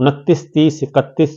29, 30, 31,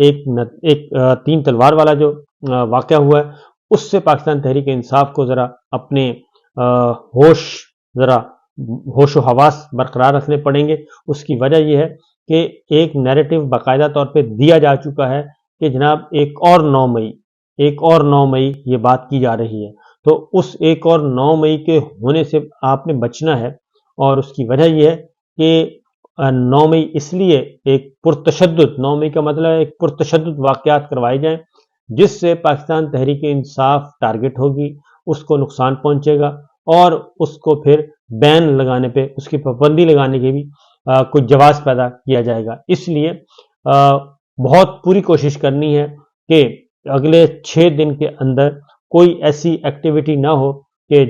ایک تین تلوار والا جو واقعہ ہوا ہے اس سے پاکستان تحریک انصاف کو ذرا اپنے ہوش و حواس برقرار رکھنے پڑیں گے۔ اس کی وجہ یہ ہے کہ ایک نیریٹو باقاعدہ طور پہ دیا جا چکا ہے کہ جناب ایک اور 9 مئی یہ بات کی جا رہی ہے، تو اس ایک اور 9 مئی کے ہونے سے آپ نے بچنا ہے، اور اس کی وجہ یہ ہے کہ 9 مئی اس لیے ایک پرتشدد، 9 مئی کا مطلب ہے ایک پرتشدد واقعات کروائے جائیں جس سے پاکستان تحریک انصاف ٹارگٹ ہوگی، اس کو نقصان پہنچے گا، اور اس کو پھر بین لگانے پہ، اس کی پابندی لگانے کے بھی کچھ جواز پیدا کیا جائے گا۔ اس لیے بہت پوری کوشش کرنی ہے کہ اگلے 6 دن کے اندر کوئی ایسی ایکٹیویٹی نہ ہو کہ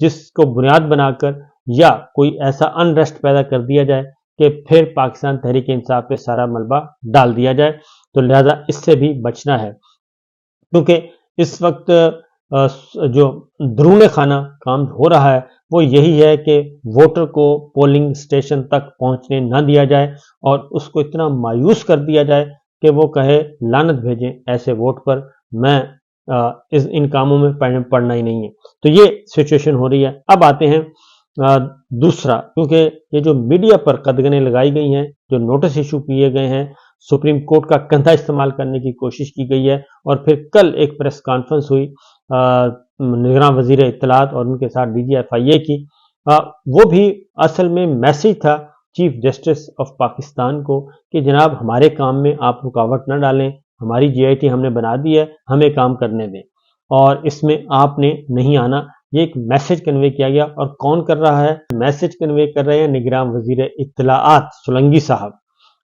جس کو بنیاد بنا کر یا کوئی ایسا انریسٹ پیدا کر دیا جائے کہ پھر پاکستان تحریک انصاف پہ سارا ملبہ ڈال دیا جائے، تو لہذا اس سے بھی بچنا ہے، کیونکہ اس وقت جو درون خانہ کام ہو رہا ہے وہ یہی ہے کہ ووٹر کو پولنگ سٹیشن تک پہنچنے نہ دیا جائے اور اس کو اتنا مایوس کر دیا جائے کہ وہ کہے لعنت بھیجیں ایسے ووٹ پر، میں ان کاموں میں پڑنا ہی نہیں ہے۔ تو یہ سچویشن ہو رہی ہے۔ اب آتے ہیں دوسرا، کیونکہ یہ جو میڈیا پر قدغنیں لگائی گئی ہیں، جو نوٹس ایشو کیے گئے ہیں، سپریم کورٹ کا کندھا استعمال کرنے کی کوشش کی گئی ہے، اور پھر کل ایک پریس کانفرنس ہوئی نگراں وزیر اطلاعات اور ان کے ساتھ ڈی جی ایف آئی اے کی، وہ بھی اصل میں میسیج تھا چیف جسٹس آف پاکستان کو کہ جناب ہمارے کام میں آپ رکاوٹ نہ ڈالیں، ہماری جی آئی ٹی ہم نے بنا دی ہے، ہمیں کام کرنے دیں، اور اس میں آپ نے نہیں آنا۔ یہ ایک میسج کنوے کیا گیا، اور کون کر رہا ہے؟ میسج کنوے کر رہے ہیں نگراں وزیر اطلاعات سولنگی صاحب،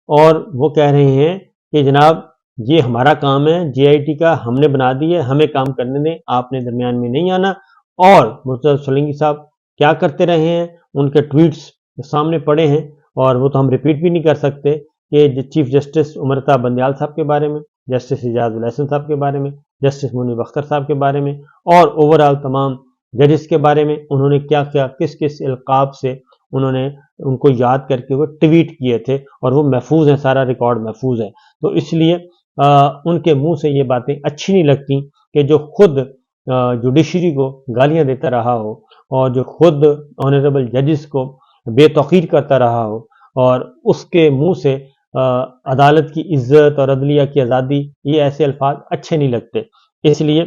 اور وہ کہہ رہے ہیں کہ جناب یہ ہمارا کام ہے، جے آئی ٹی کا ہم نے بنا دی ہے، ہمیں کام کرنے دیں، آپ نے درمیان میں نہیں آنا۔ اور مرتضی سولنگی صاحب کیا کرتے رہے ہیں، ان کے ٹویٹس سامنے پڑے ہیں، اور وہ تو ہم ریپیٹ بھی نہیں کر سکتے کہ چیف جسٹس عمرتا بندیال صاحب کے بارے میں، جسٹس اعجاز الحسن صاحب کے بارے میں، جسٹس منیب اختر صاحب کے بارے میں، اور اوورآل تمام ججز کے بارے میں انہوں نے کیا کیا، کس کس القاب سے انہوں نے ان کو یاد کر کے وہ ٹویٹ کیے تھے، اور وہ محفوظ ہیں، سارا ریکارڈ محفوظ ہے۔ تو اس لیے ان کے منہ سے یہ باتیں اچھی نہیں لگتی کہ جو خود جوڈیشری کو گالیاں دیتا رہا ہو، اور جو خود آنریبل ججز کو بے توقیر کرتا رہا ہو، اور اس کے منہ سے عدالت کی عزت اور عدلیہ کی آزادی، یہ ایسے الفاظ اچھے نہیں لگتے۔ اس لیے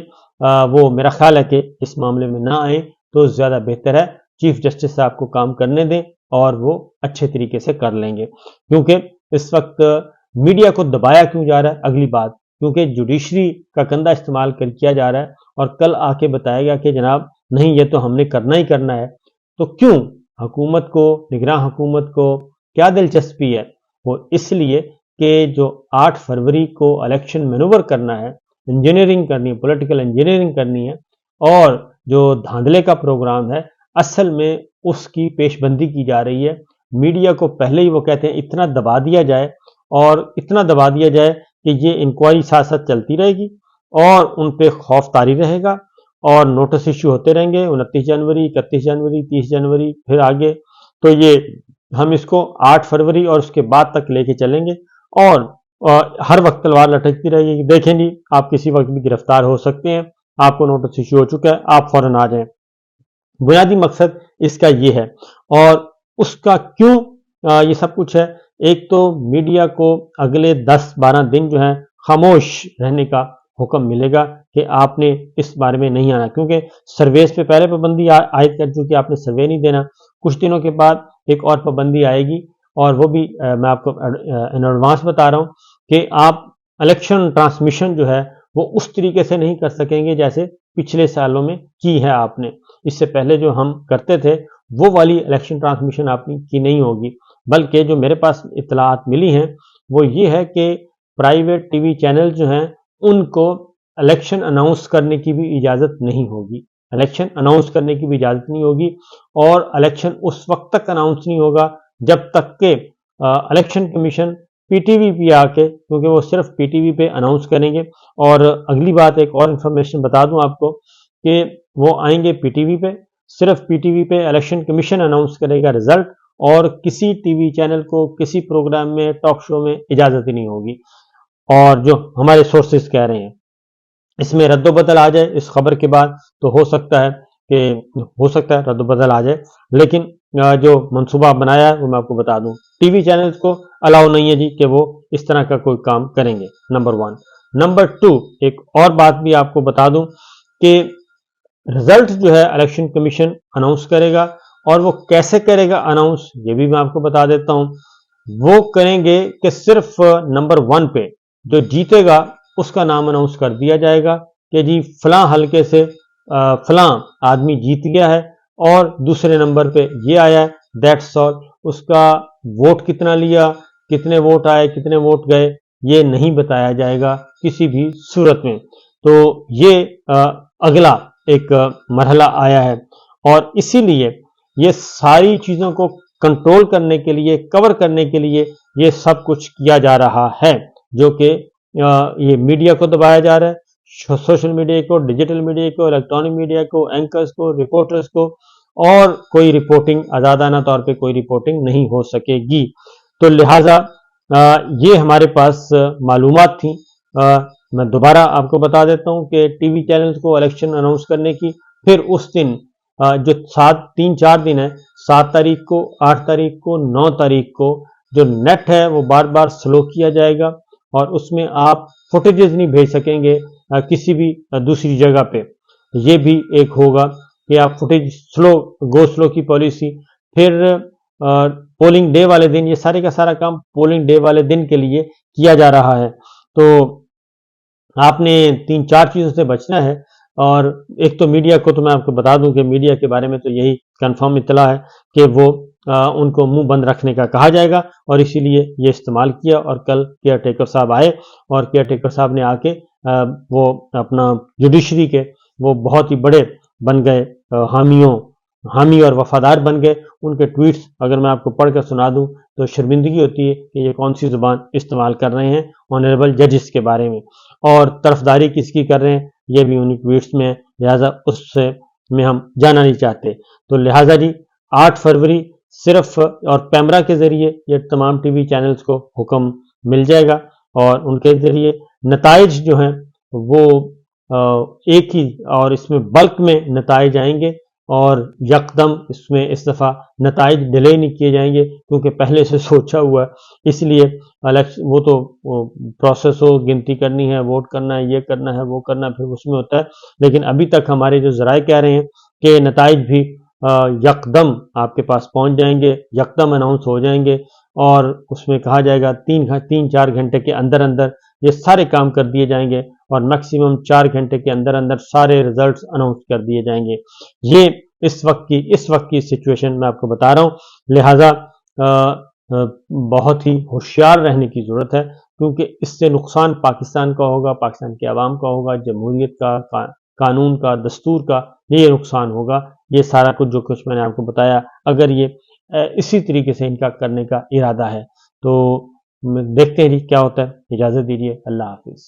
وہ میرا خیال ہے کہ اس معاملے میں نہ آئیں تو زیادہ بہتر ہے، چیف جسٹس صاحب کو کام کرنے دیں اور وہ اچھے طریقے سے کر لیں گے، کیونکہ اس وقت میڈیا کو دبایا کیوں جا رہا ہے؟ اگلی بات، کیونکہ جوڈیشری کا کندھا استعمال کیا جا رہا ہے، اور کل آ کے بتایا گیا کہ جناب نہیں یہ تو ہم نے کرنا ہی کرنا ہے۔ تو کیوں حکومت کو، نگراں حکومت کو کیا دلچسپی ہے؟ وہ اس لیے کہ جو 8 فروری کو الیکشن مینوور کرنا ہے، انجینئرنگ کرنی ہے، پولیٹیکل انجینئرنگ کرنی ہے، اور جو دھاندلے کا پروگرام ہے اصل میں اس کی پیش بندی کی جا رہی ہے۔ میڈیا کو پہلے ہی وہ کہتے ہیں اتنا دبا دیا جائے، اور اتنا دبا دیا جائے کہ یہ انکوائری ساتھ ساتھ چلتی رہے گی، اور ان پہ خوف طاری رہے گا، اور نوٹس ایشو ہوتے رہیں گے 29 جنوری، 31 جنوری، 30 جنوری، پھر آگے، تو یہ ہم اس کو 8 فروری اور اس کے بعد تک لے کے چلیں گے، اور ہر وقت تلوار لٹکتی رہے گی۔ دیکھیں جی، آپ کسی وقت بھی گرفتار ہو سکتے ہیں، آپ کو نوٹس ایشو ہو چکا ہے، آپ فوراً آ جائیں۔ بنیادی مقصد اس کا یہ ہے، اور اس کا کیوں یہ سب کچھ ہے؟ ایک تو میڈیا کو اگلے 10-12 دن جو ہیں خاموش رہنے کا حکم ملے گا کہ آپ نے اس بارے میں نہیں آنا، کیونکہ سرویز پہ پہلے پابندی عائد کر چکی، آپ نے سروے نہیں دینا۔ کچھ دنوں کے بعد ایک اور پابندی آئے گی، اور وہ بھی میں آپ کو ان ایڈوانس بتا رہا ہوں کہ آپ الیکشن ٹرانسمیشن جو ہے وہ اس طریقے سے نہیں کر سکیں گے جیسے پچھلے سالوں میں کی ہے آپ نے۔ اس سے پہلے جو ہم کرتے تھے وہ والی الیکشن ٹرانسمیشن آپ کی نہیں ہوگی، بلکہ جو میرے پاس اطلاعات ملی ہیں وہ یہ ہے کہ پرائیویٹ ٹی وی چینل جو ہیں ان کو الیکشن اناؤنس کرنے کی بھی اجازت نہیں ہوگی، الیکشن اناؤنس کرنے کی بھی اجازت نہیں ہوگی، اور الیکشن اس وقت تک اناؤنس نہیں ہوگا جب تک کہ election commission P T V پہ آ کے، کیونکہ وہ صرف پی ٹی وی پہ اناؤنس کریں گے۔ اور اگلی بات ایک اور انفارمیشن بتا دوں آپ کو کہ وہ آئیں گے پی ٹی وی پہ، صرف پی ٹی وی پہ الیکشن کمیشن اناؤنس کرے گا رزلٹ، اور کسی ٹی وی چینل کو کسی پروگرام میں، ٹاک شو میں اجازت ہی نہیں ہوگی۔ اور جو ہمارے سورسز کہہ رہے ہیں اس میں رد و بدل آ جائے اس خبر کے بعد تو ہو سکتا ہے رد و بدل آ جائے، لیکن جو منصوبہ بنایا ہے وہ میں آپ کو بتا دوں، ٹی وی چینلز کو الاؤ نہیں ہے جی کہ وہ اس طرح کا کوئی کام کریں گے، نمبر 1۔ نمبر 2، ایک اور بات بھی آپ کو بتا دوں کہ رزلٹ جو ہے الیکشن کمیشن اناؤنس کرے گا، اور وہ کیسے کرے گا اناؤنس یہ بھی میں آپ کو بتا دیتا ہوں۔ وہ کریں گے کہ صرف نمبر 1 پہ جو جیتے گا اس کا نام اناؤنس کر دیا جائے گا کہ جی فلاں حلقے سے فلاں آدمی جیت گیا ہے، اور دوسرے نمبر پہ یہ آیا ہے، دیٹس آل۔ اس کا ووٹ کتنا لیا، کتنے ووٹ آئے، کتنے ووٹ گئے، یہ نہیں بتایا جائے گا کسی بھی صورت میں۔ تو یہ اگلا ایک مرحلہ آیا ہے، اور اسی لیے یہ ساری چیزوں کو کنٹرول کرنے کے لیے، کور کرنے کے لیے یہ سب کچھ کیا جا رہا ہے، جو کہ یہ میڈیا کو دبایا جا رہا ہے، سوشل میڈیا کو، ڈیجیٹل میڈیا کو، الیکٹرانک میڈیا کو، اینکرز کو، رپورٹرز کو، اور کوئی رپورٹنگ آزادانہ طور پہ کوئی رپورٹنگ نہیں ہو سکے گی۔ تو لہٰذا یہ ہمارے پاس معلومات تھیں۔ میں دوبارہ آپ کو بتا دیتا ہوں کہ ٹی وی چینلز کو الیکشن اناؤنس کرنے کی، پھر اس دن جو 3-4 دن ہے، 7 تاریخ کو، 8 تاریخ کو، 9 تاریخ کو جو نیٹ ہے وہ بار بار سلو کیا جائے گا، اور اس میں آپ فوٹیجز نہیں بھیج سکیں گے کسی بھی دوسری جگہ پہ۔ یہ بھی ایک ہوگا کہ آپ فوٹیج سلو کی پالیسی۔ پھر پولنگ ڈے والے دن یہ سارے کا سارا کام پولنگ ڈے والے دن کے لیے کیا جا رہا ہے۔ تو آپ نے 3-4 چیزوں سے بچنا ہے، اور ایک تو میڈیا کو تو میں آپ کو بتا دوں کہ میڈیا کے بارے میں تو یہی کنفرم اطلاع ہے کہ وہ ان کو منہ بند رکھنے کا کہا جائے گا، اور اسی لیے یہ استعمال کیا۔ اور کل کیئر ٹیکر صاحب آئے، اور کیئر ٹیکر صاحب نے آ کے وہ اپنا جوڈیشری کے وہ بہت ہی بڑے بن گئے، حامی اور وفادار بن گئے۔ ان کے ٹویٹس اگر میں آپ کو پڑھ کر سنا دوں تو شرمندگی ہوتی ہے کہ یہ کون سی زبان استعمال کر رہے ہیں آنریبل ججز کے بارے میں، اور طرفداری کس کی کر رہے ہیں یہ بھی انہیں ٹویٹس میں ہے، لہٰذا اس سے میں ہم جانا نہیں چاہتے۔ تو لہٰذا جی 8 فروری صرف اور پیمرا کے ذریعے یہ تمام ٹی وی چینلز کو حکم مل جائے گا، اور ان کے ذریعے نتائج جو ہیں وہ ایک ہی، اور اس میں بلک میں نتائج آئیں گے، اور یکدم اس دفعہ نتائج ڈیلے نہیں کیے جائیں گے، کیونکہ پہلے سے سوچا ہوا ہے۔ اس لیے وہ تو پروسیس ہو، گنتی کرنی ہے، ووٹ کرنا ہے، یہ کرنا ہے، وہ کرنا ہے، پھر اس میں ہوتا ہے۔ لیکن ابھی تک ہمارے جو ذرائع کہہ رہے ہیں کہ نتائج بھی یکدم آپ کے پاس پہنچ جائیں گے، یکدم اناؤنس ہو جائیں گے، اور اس میں کہا جائے گا 3-4 گھنٹے کے اندر اندر یہ سارے کام کر دیے جائیں گے، اور میکسیمم 4 گھنٹے کے اندر اندر سارے رزلٹس اناؤنس کر دیے جائیں گے۔ یہ اس وقت کی سچویشن میں آپ کو بتا رہا ہوں، لہٰذا بہت ہی ہوشیار رہنے کی ضرورت ہے، کیونکہ اس سے نقصان پاکستان کا ہوگا، پاکستان کے عوام کا ہوگا، جمہوریت کا، قانون کا، دستور کا، یہ نقصان ہوگا۔ یہ سارا کچھ جو کچھ میں نے آپ کو بتایا، اگر یہ اسی طریقے سے ان کا کرنے کا ارادہ ہے تو دیکھتے ہیں جی کیا ہوتا ہے۔ اجازت دیجیے، اللہ حافظ۔